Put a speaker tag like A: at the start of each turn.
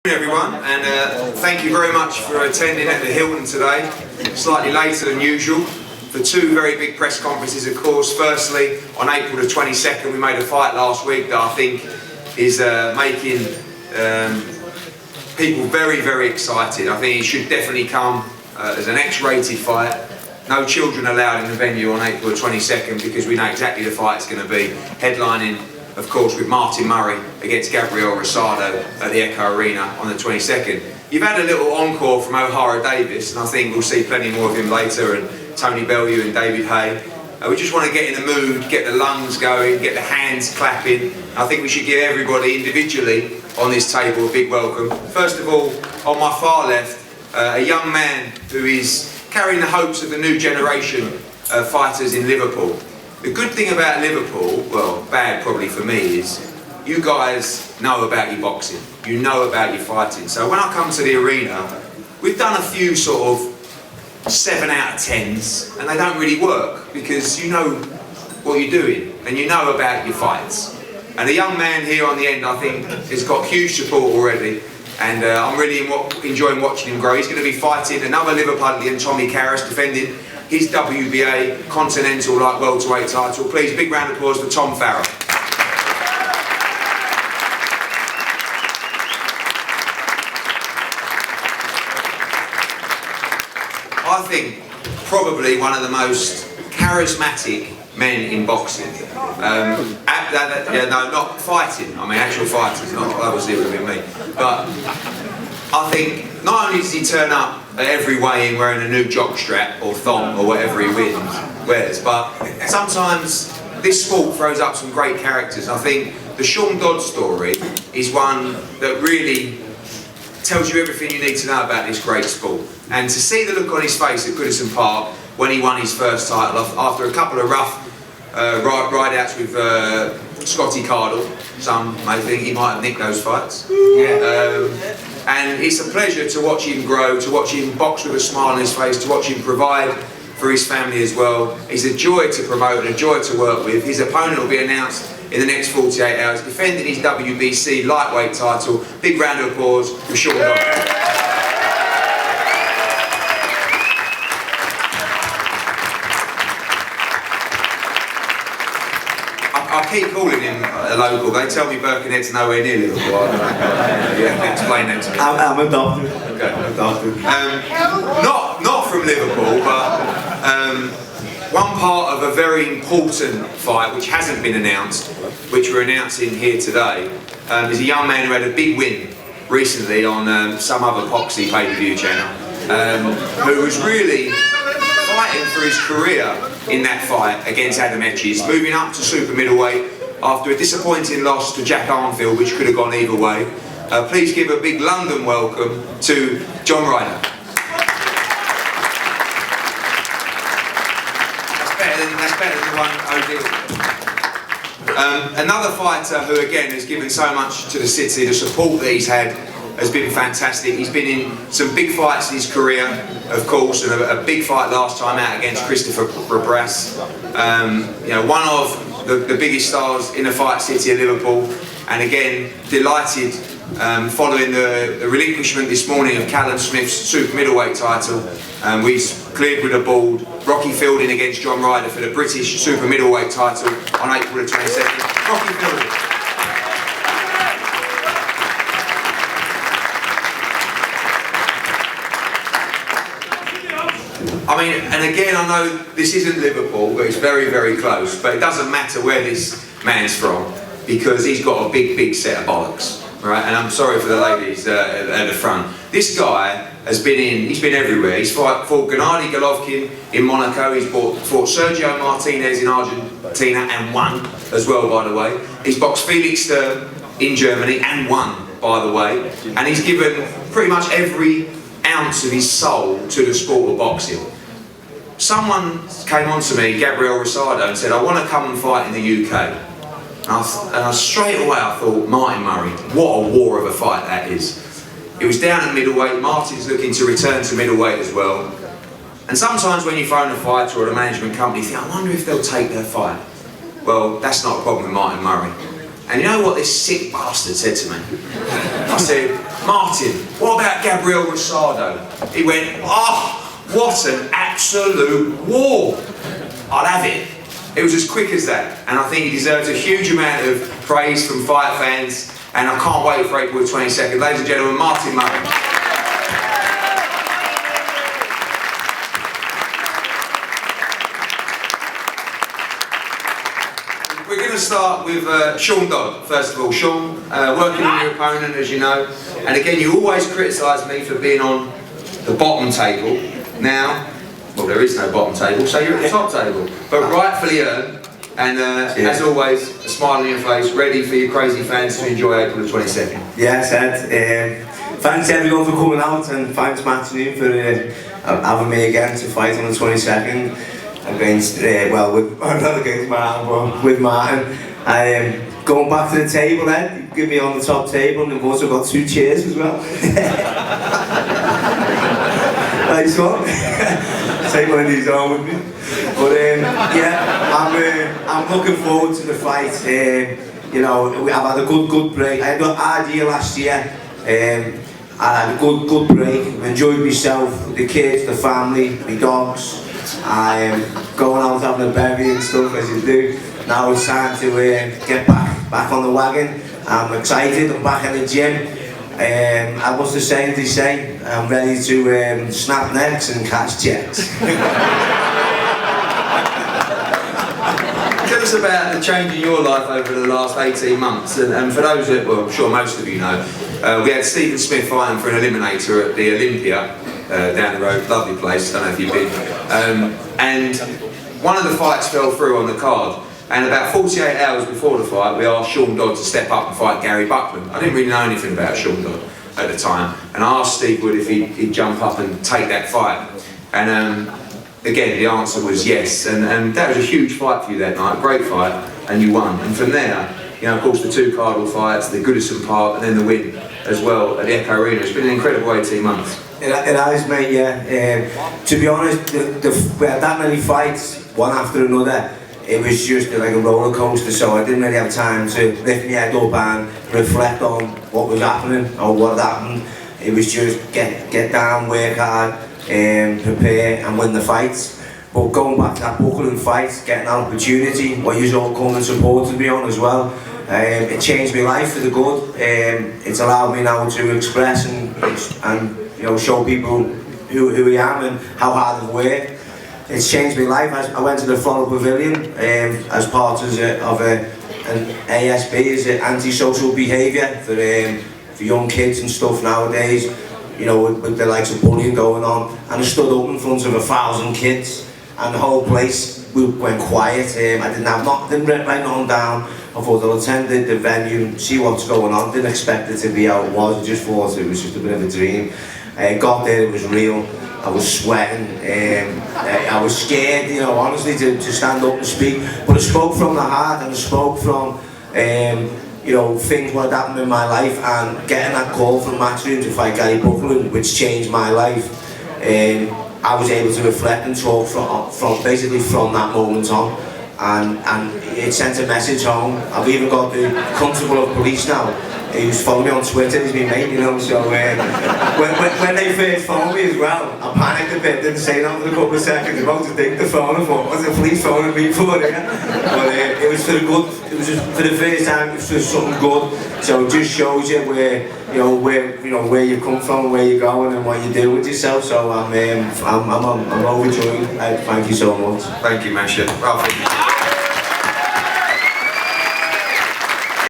A: Everyone, and thank you very much for attending at the Hilton today, slightly later than usual, for two very big press conferences, of course. Firstly, on April the 22nd, we made a fight last week that I think is making people very, very excited. I think it should definitely come as an X-rated fight. No children allowed in the venue on April the 22nd, because we know exactly the fight it's going to be. Headlining, of course, with Martin Murray against GABRIEL ROSADO at the Echo Arena on the 22nd. You've had a little encore from O'Hara Davis, and I think we'll see plenty more of him later, and Tony Bellew and David Hay. We just want to get in the mood, get the lungs going, get the hands clapping. I think we should give everybody individually on this table a big welcome. First of all, on my far left, a young man who is carrying the hopes of the new generation of fighters in Liverpool. The good thing about Liverpool, well, bad probably for me, is you guys know about your boxing, you know about your fighting. So when I come to the arena, we've done a few sort of 7 out of 10s, and they don't really work, because you know what you're doing, and you know about your fights. And the young man here on the end, I think, has got huge support already, and I'm really enjoying watching him grow. He's going to be fighting another Liverpudlian, Tommy Karras, defending his WBA Continental Light Welterweight title. Please, big round of applause for Tom Farrell. I think probably one of the most charismatic men in boxing. No, not fighting. I mean, actual fighters. Not obviously it would have been me. But I think not only does he turn up at every weigh-in wearing a new jockstrap or thong or whatever he wears, but sometimes this sport throws up some great characters. I think the Sean Dodd story is one that really tells you everything you need to know about this great sport. And to see the look on his face at Goodison Park when he won his first title after a couple of rough ride-outs with Scotty Cardle. Some may think he might have nicked those fights. And it's a pleasure to watch him grow, to watch him box with a smile on his face, to watch him provide for his family as well. He's a joy to promote and a joy to work with. His opponent will be announced in the next 48 hours, defending his WBC lightweight title. Big round of applause for Sean Dodd. I keep calling him a local. They tell me Birkenhead's nowhere near Liverpool. I don't know. You have to explain that to me.
B: I'm adopted.
A: Okay. Not from Liverpool, but one part of a very important fight which hasn't been announced, which we're announcing here today, is a young man who had a big win recently on some other Poxy pay-per-view channel, who was really fighting for his career in that fight against Adam Etches, moving up to super middleweight after a disappointing loss to Jack Armfield, which could have gone either way. Please give a big London welcome to John Ryder. That's better than one OD. Another fighter who again has given so much to the city, the support that he's had has been fantastic. He's been in some big fights in his career, of course, and a big fight last time out against Christopher Brass. You know, one of the biggest stars in the fight city of Liverpool, and again delighted following the relinquishment this morning of Callum Smith's super middleweight title. We cleared with a board. Rocky Fielding against John Ryder for the British super middleweight title on April the 22nd. Rocky Fielding. I mean, and again, I know this isn't Liverpool, but it's very, very close. But it doesn't matter where this man's from, because he's got a big, big set of bollocks, right? And I'm sorry for the ladies at the front. This guy has he's been everywhere. He's fought Gennady Golovkin in Monaco. He's fought Sergio Martinez in Argentina and won as well, by the way. He's boxed Felix Sturm in Germany and won, by the way. And he's given pretty much every ounce of his soul to the sport of boxing. Someone came on to me, GABRIEL ROSADO, and said, I want to come and fight in the UK. And I straight away I thought, Martin Murray, what a war of a fight that is. It was down at middleweight. Martin's looking to return to middleweight as well. And sometimes when you phone a fighter or a management company, you think, I wonder if they'll take their fight. Well, that's not a problem with Martin Murray. And you know what this sick bastard said to me? I said, Martin, what about Gabriel Rosado? He went, oh, what an absolute war. I'll have it. It was as quick as that. And I think he deserves a huge amount of praise from fight fans. And I can't wait for April 22nd. Ladies and gentlemen, Martin Murray. We're going to start with Sean Dodd, first of all. Sean, working on your opponent, as you know. And again, you always criticise me for being on the bottom table. Now, well, there is no bottom table, so you're at the top table. But rightfully earned. And as always, a smile on your face, ready for your crazy fans to enjoy April the 22nd.
B: Yes, Ed. Thanks everyone for coming out, and thanks Matthew for having me again to fight on the 22nd against, well, not against Martin, but with Martin. Going back to the table, Ed, you give me on the top table, and we've also got 2 chairs as well. Nice one. Take one of these home with me. But yeah, I'm looking forward to the fight. You know, I've had a good break. I had a hard year last year. I had a good break. Enjoyed myself, the kids, the family, my dogs. Going out having a bevy and stuff as you do. Now it's time to get back on the wagon. I'm excited. I'm back in the gym. I was the same they say. I'm ready to snap necks and cash checks.
A: Tell us about the change in your life over the last 18 months. And for those that, well, I'm sure most of you know, we had Stephen Smith fighting for an eliminator at the Olympia down the road. Lovely place, don't know if you've been. And one of the fights fell through on the card. And about 48 hours before the fight, we asked Sean Dodd to step up and fight Gary Buckland. I didn't really know anything about Sean Dodd at the time, and I asked Steve Wood if he'd jump up and take that fight. And again, the answer was yes. And that was a huge fight for you that night, a great fight, and you won. And from there, you know, of course, the 2 Cardinal fights, the Goodison Park, and then the win as well at the Echo Arena. It's been an incredible 18 months.
B: It has, mate, yeah. To be honest, we had that many fights, one after another. It was just like a roller coaster, so I didn't really have time to lift my head up and reflect on what was happening or what happened. It was just get down, work hard, prepare and win the fights. But going back to that Buckland fight, getting an opportunity, what you all come and supported me on as well, it changed my life for the good. It's allowed me now to express and you know, show people who I am and how hard I've worked. It's changed my life. I went to the Floral Pavilion as part of an ASB, as anti-social behaviour for young kids and stuff nowadays. You know, with the likes of bullying going on. And I stood up in front of 1,000 kids, and the whole place went quiet. I didn't write nothing down. I thought I'll attend the venue, see what's going on. Didn't expect it to be how it was. I just thought it was just a bit of a dream. Got there, it was real. I was sweating, I was scared, you know, honestly, to stand up and speak. But I spoke from the heart, and I spoke from, you know, things what had happened in my life, and getting that call from Matchroom to fight Gary Buckland, which changed my life. I was able to reflect and talk from basically from that moment on, and it sent a message home. I've even got the constable of police now, who's following me on Twitter, he's been mate, you know, so when they first phoned me as well, I panicked a bit, didn't say nothing for a couple of seconds, about to take the phone, I thought, what's the police phoning me for here? But it was for the good, it was just for the first time, it was for something good, so it just shows you where where you come from, where you're going and what you do with yourself, so I'm overjoyed. Thank you so much.
A: Thank you, Masha. Ralphie.